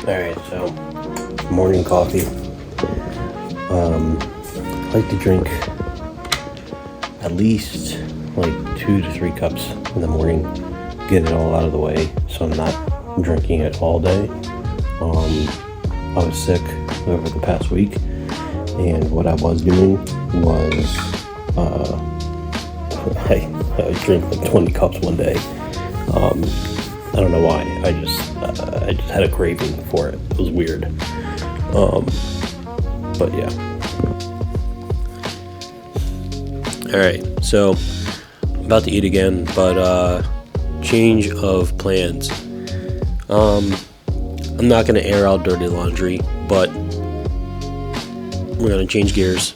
Alright, so morning coffee. I like to drink at least like 2 to 3 cups in the morning, get it all out of the way so I'm not drinking it all day. I was sick over the past week, and what I was doing was I drink like 20 cups one day. I don't know why. I just had a craving for it. It was weird. But yeah. Alright, so I'm about to eat again, but change of plans. I'm not gonna air out dirty laundry, but we're gonna change gears.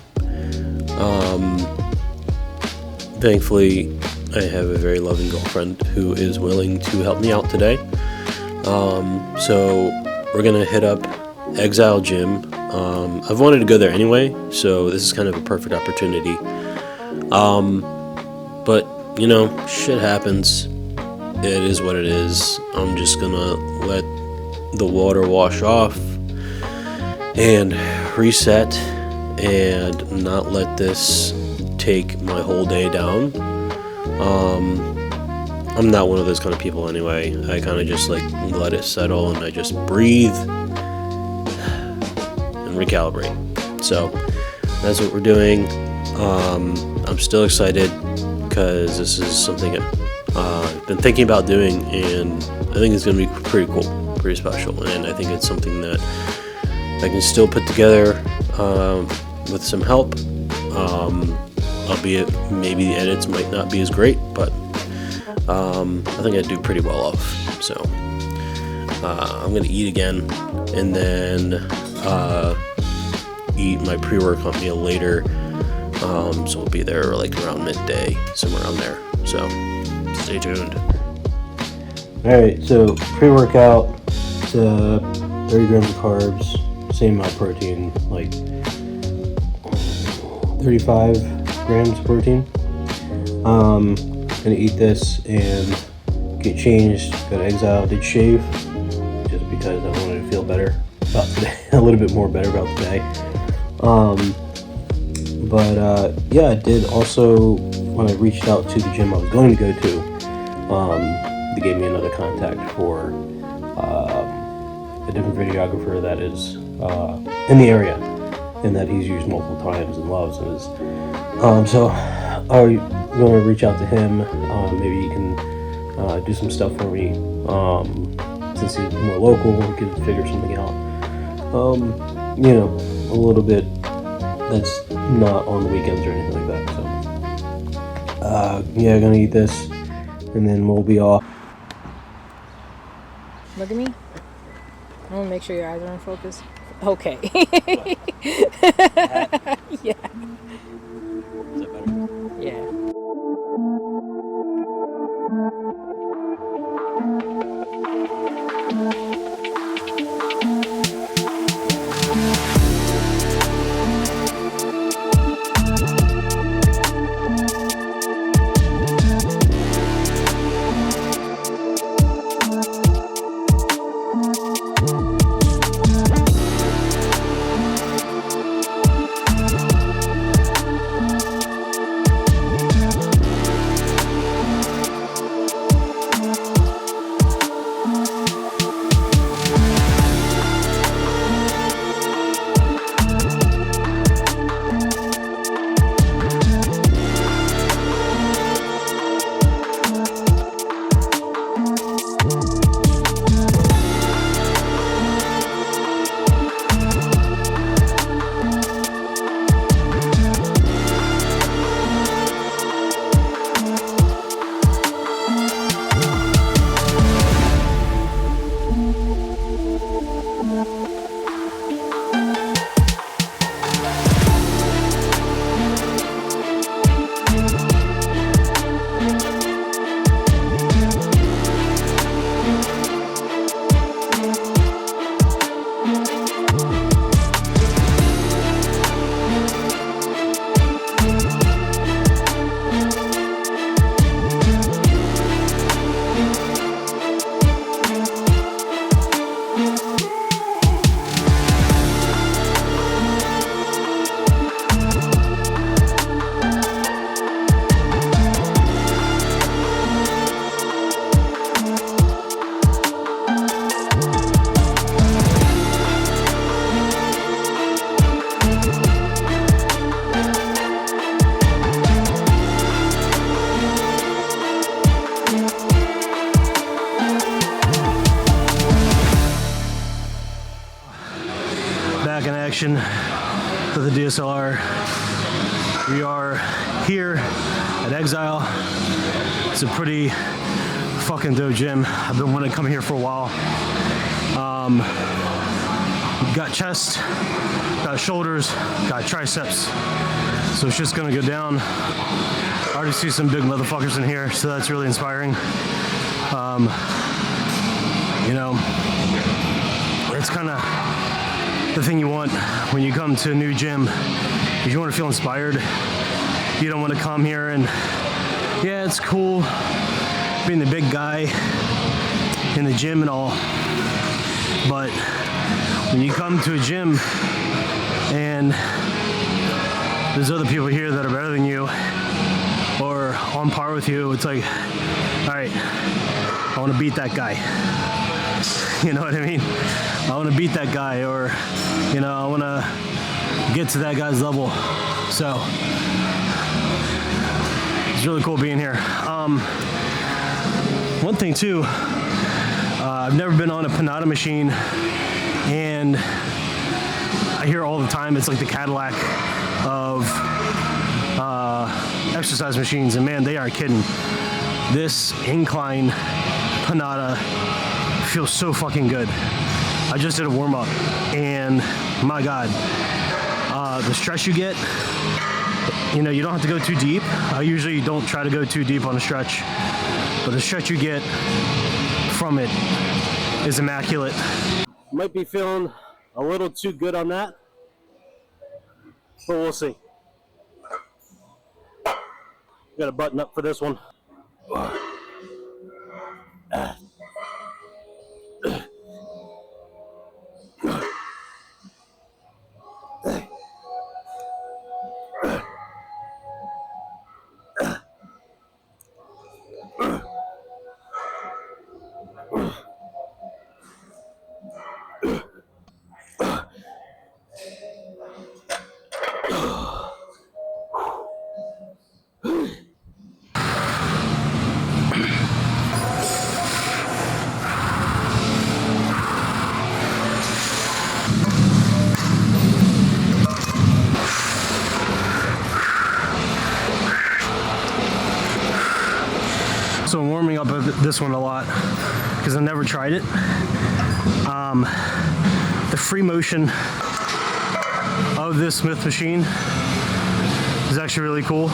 Thankfully, I have a very loving girlfriend who is willing to help me out today. So we're gonna hit up Exile Gym. I've wanted to go there anyway, so this is kind of a perfect opportunity. But you know, shit happens. It is what it is. I'm just gonna let the water wash off and reset and not let this take my whole day down. I'm not one of those kind of people anyway. I kind of just like let it settle and I just breathe and recalibrate. So that's what we're doing. I'm still excited because this is something I've been thinking about doing, and I think it's going to be pretty cool, pretty special, and I think it's something that I can still put together with some help. Albeit maybe the edits might not be as great, but I think I do pretty well off. So I'm gonna eat again, and then eat my pre-workout meal later. So we'll be there like around midday, somewhere around there. So stay tuned. All right, so pre-workout, it's 30 grams of carbs, same amount of protein, like 35 grams of protein. Gonna eat this and get changed, go to Exile. Did shave just because I wanted to feel better about today, a little bit more better about today. But yeah, I did also, when I reached out to the gym I was going to go to, they gave me another contact for a different videographer that is in the area and that he's used multiple times and loves. And is, so I'm going to reach out to him. Maybe he can do some stuff for me. Since he's more local, we could figure something out. You know, a little bit that's not on the weekends or anything like that. So, yeah, gonna eat this, and then we'll be off. Look at me. I want to make sure your eyes are in focus. Okay. Yeah. Is that better? Yeah. action with the DSLR. We are here at Exile. It's a pretty fucking dope gym. I've been wanting to come here for a while. Got chest, got shoulders, got triceps. So it's just gonna go down. I already see some big motherfuckers in here, so that's really inspiring. You know, it's kind of the thing you want when you come to a new gym. If you want to feel inspired, you don't want to come here and, yeah, it's cool being the big guy in the gym and all, but when you come to a gym and there's other people here that are better than you or on par with you, it's like, all right, I want to beat that guy. You know what I mean? I want to beat that guy, or, you know, I want to get to that guy's level. So it's really cool being here. One thing too, I've never been on a Panada machine, and I hear all the time it's like the Cadillac of exercise machines, and man, they aren't kidding. This incline Panada feels so fucking good. I just did a warm-up, and my God, the stretch you get, you know, you don't have to go too deep. I usually don't try to go too deep on a stretch, but the stretch you get from it is immaculate. Might be feeling a little too good on that, but we'll see. Got a button up for this one. So I'm warming up this one a lot because I never tried it. The free motion of this Smith machine is actually really cool.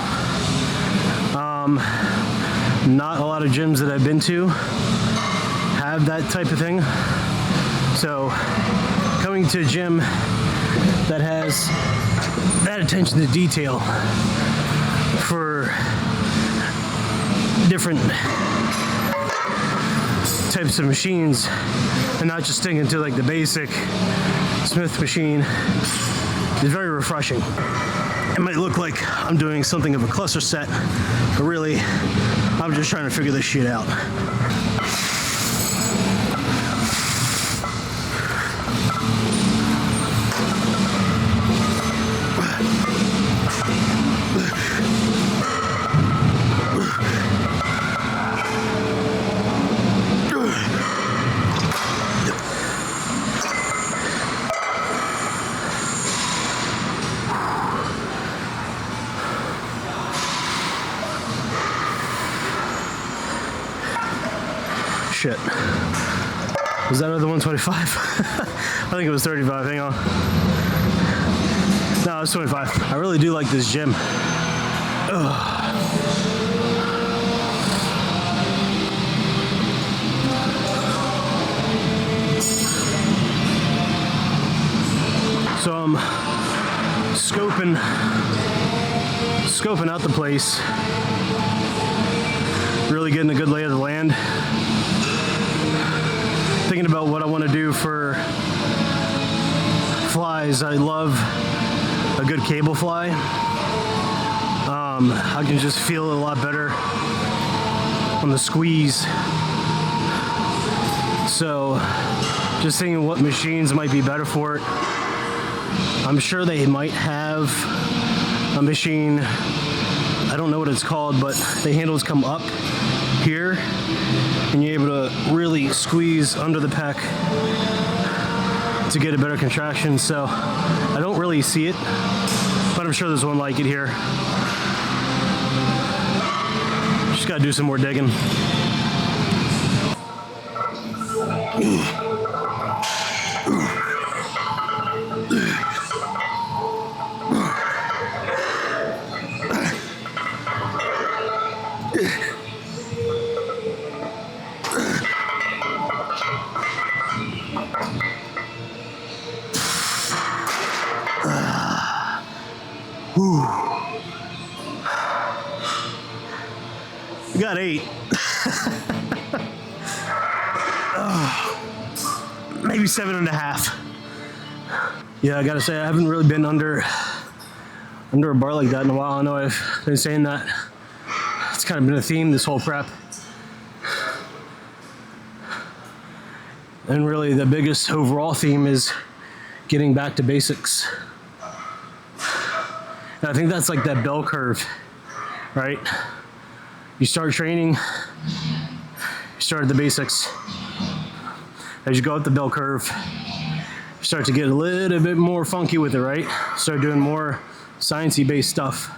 Not a lot of gyms that I've been to have that type of thing. So coming to a gym that has that attention to detail for different types of machines and not just sticking to like the basic Smith machine is very refreshing. It might look like I'm doing something of a cluster set, but really I'm just trying to figure this shit out. Shit. Was that another 125? I think it was 35. Hang on. No, it's 25. I really do like this gym. Ugh. So I'm scoping out the place. Really getting a good lay of the land. Thinking about what I want to do for flies. I love a good cable fly. I can just feel a lot better on the squeeze. So just thinking what machines might be better for it. I'm sure they might have a machine, I don't know what it's called, but the handles come up here and you're able to really squeeze under the pec to get a better contraction. So I don't really see it, but I'm sure there's one like it here. Just gotta do some more digging. We got 8. Maybe 7.5. Yeah, I gotta say, I haven't really been under a bar like that in a while. I know I've been saying that. It's kind of been a theme this whole prep. And really the biggest overall theme is getting back to basics. And I think that's like that bell curve, right? You start training, you start at the basics. As you go up the bell curve, you start to get a little bit more funky with it, right? Start doing more sciencey based stuff.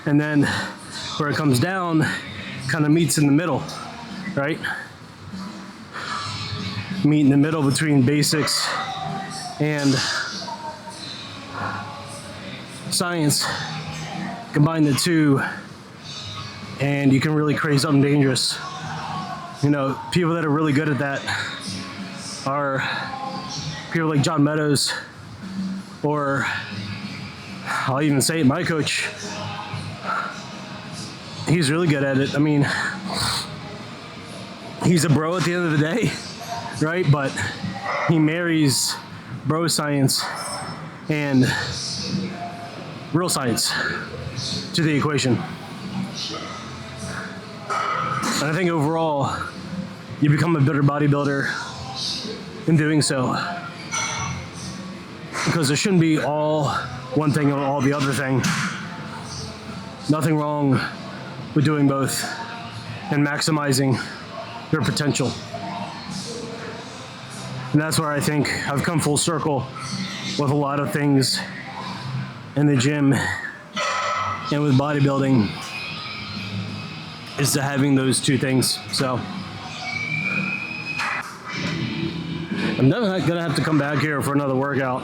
And then where it comes down, kind of meets in the middle, right? Meet in the middle between basics and science. Combine the two, and you can really create something dangerous. You know, people that are really good at that are people like John Meadows, or I'll even say it, my coach. He's really good at it. I mean, he's a bro at the end of the day, right? But he marries bro science and real science to the equation. And I think overall, you become a better bodybuilder in doing so. Because there shouldn't be all one thing or all the other thing. Nothing wrong with doing both and maximizing your potential. And that's where I think I've come full circle with a lot of things in the gym and with bodybuilding, is to having those two things. So I'm definitely gonna have to come back here for another workout.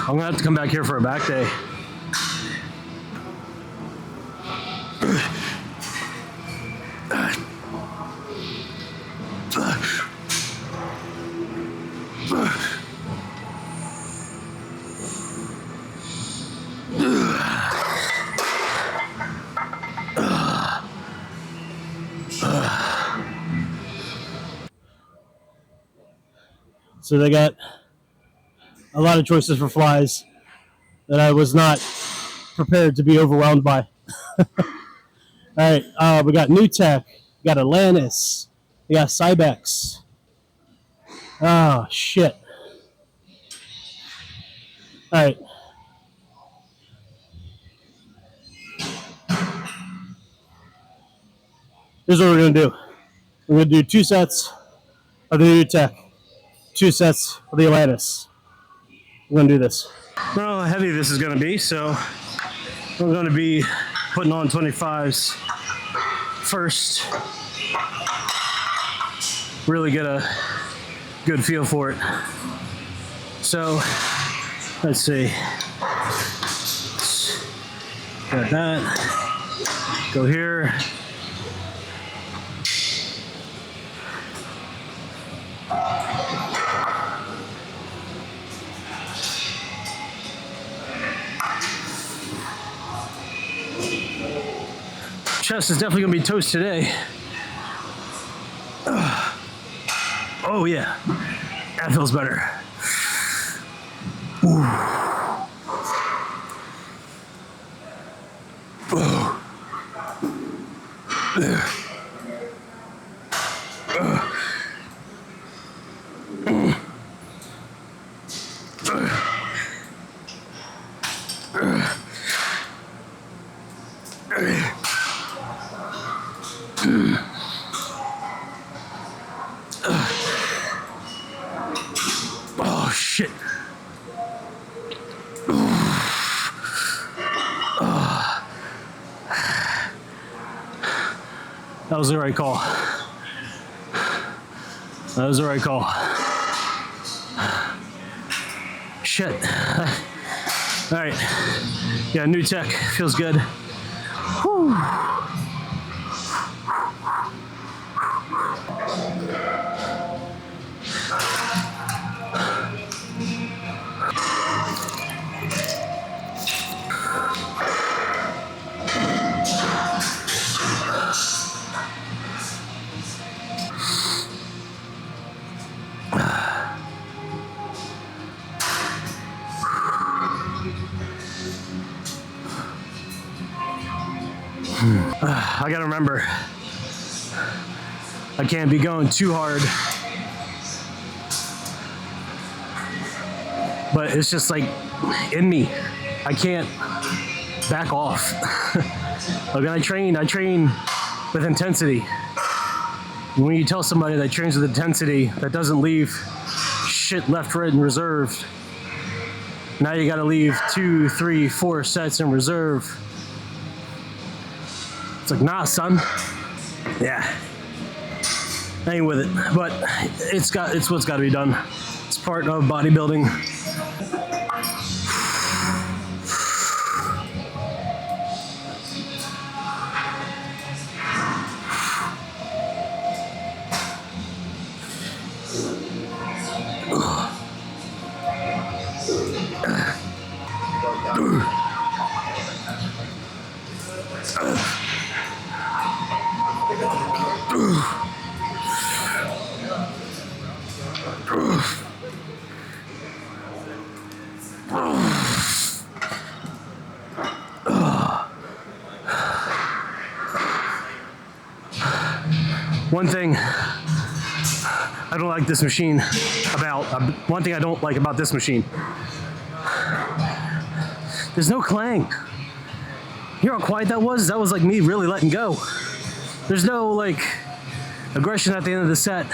I'm gonna have to come back here for a back day. So they got a lot of choices for flies that I was not prepared to be overwhelmed by. All right, we got New Tech, we got Atlantis, we got Cybex. Oh, shit. All right. Here's what we're going to do. We're going to do 2 sets of the New Tech, 2 sets of the Atlantis. We're going to do this. I don't know how heavy this is going to be, so we're going to be putting on 25s first. Really get a good feel for it. So, let's see. Got that. Go here. Chest is definitely gonna be toast today. Oh yeah, that feels better. Ooh. That was the right call. That was the right call. Shit. All right. Yeah, new tech. Feels good. Whew. I gotta remember, I can't be going too hard, but it's just like in me, I can't back off. Like when I train with intensity. When you tell somebody that trains with intensity, that doesn't leave shit left, right, and reserve, now you gotta leave 2, 3, 4 sets in reserve. It's like, nah, son. Yeah. I ain't with it. But it's what's gotta be done. It's part of bodybuilding. One thing I don't like this machine about, one thing I don't like about this machine, there's no clang. You know how quiet that was? That was like me really letting go. There's no like aggression at the end of the set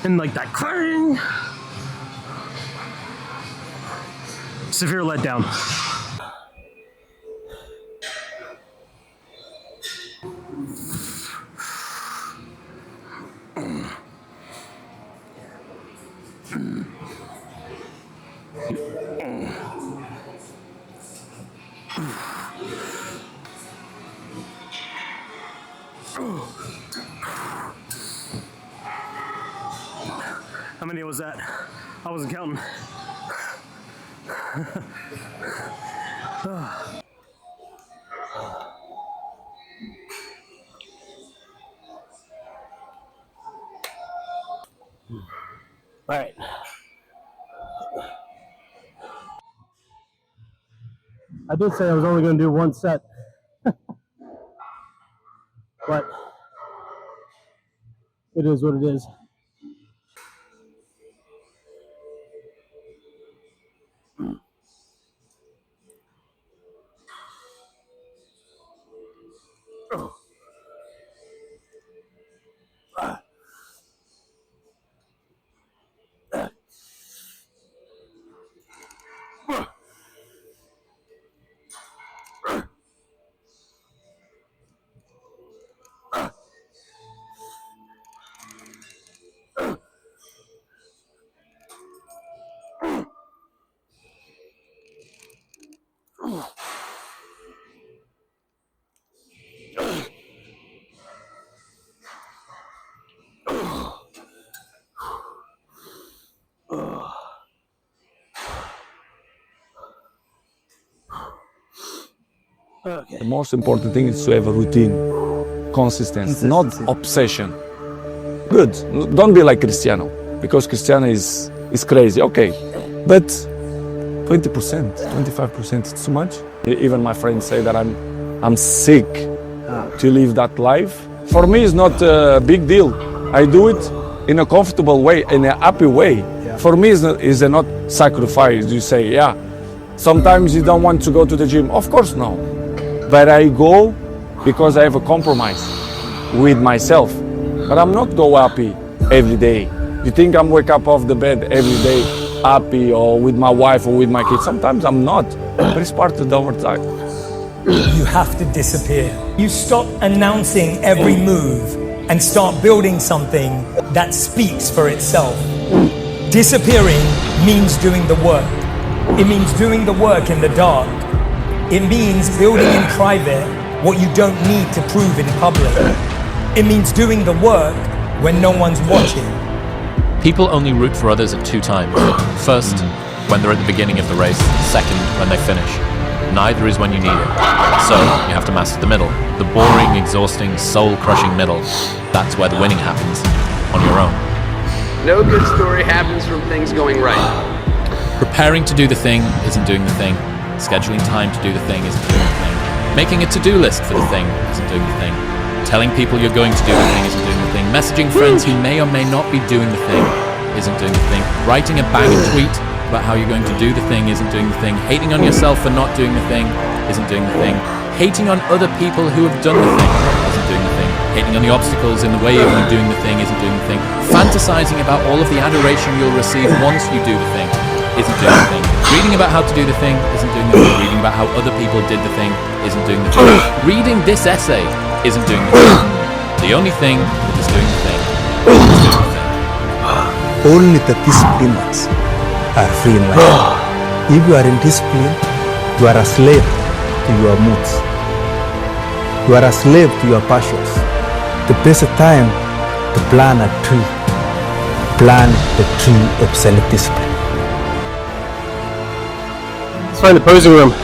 and like that clang. Severe letdown. How many was that? I wasn't counting. All right. I did say I was only going to do one set, but it is what it is. The most important thing is to have a routine, consistency, not obsession. Good, don't be like Cristiano, because Cristiano is crazy, okay, but 20%, 25%, it's too much. Even my friends say that I'm sick to live that life. For me, it's not a big deal. I do it in a comfortable way, in a happy way. Yeah. For me, it's not sacrifice. You say, yeah, sometimes you don't want to go to the gym. Of course, no. But I go because I have a compromise with myself. But I'm not go happy every day. You think I'm wake up off the bed every day happy or with my wife or with my kids? Sometimes I'm not, but it's part of the overtime. you have to disappear. You stop announcing every move and start building something that speaks for itself. Disappearing means doing the work. It means doing the work in the dark. It means building in private what you don't need to prove in public. It means doing the work when no one's watching. People only root for others at two times. First, when they're at the beginning of the race. Second, when they finish. Neither is when you need it. So, you have to master the middle. The boring, exhausting, soul-crushing middle. That's where the winning happens. On your own. No good story happens from things going right. Preparing to do the thing isn't doing the thing. Scheduling time to do the thing isn't doing the thing. Making a to-do list for the thing isn't doing the thing. Telling people you're going to do the thing isn't doing the thing. Messaging friends who may or may not be doing the thing isn't doing the thing. Writing a banging tweet about how you're going to do the thing isn't doing the thing. Hating on yourself for not doing the thing isn't doing the thing. Hating on other people who have done the thing isn't doing the thing. Hating on the obstacles in the way of you doing the thing isn't doing the thing. Fantasizing about all of the adoration you'll receive once you do the thing isn't doing the thing. Reading about how to do the thing isn't doing the thing. Reading about how other people did the thing isn't doing the thing. Reading this essay isn't doing the thing. The only thing that is doing the thing is doing the thing. Only the disciplined are free in life. If you are in discipline, you are a slave to your moods. You are a slave to your passions. The best time to plant a tree. Plant the tree of self-discipline. Let's find the posing room.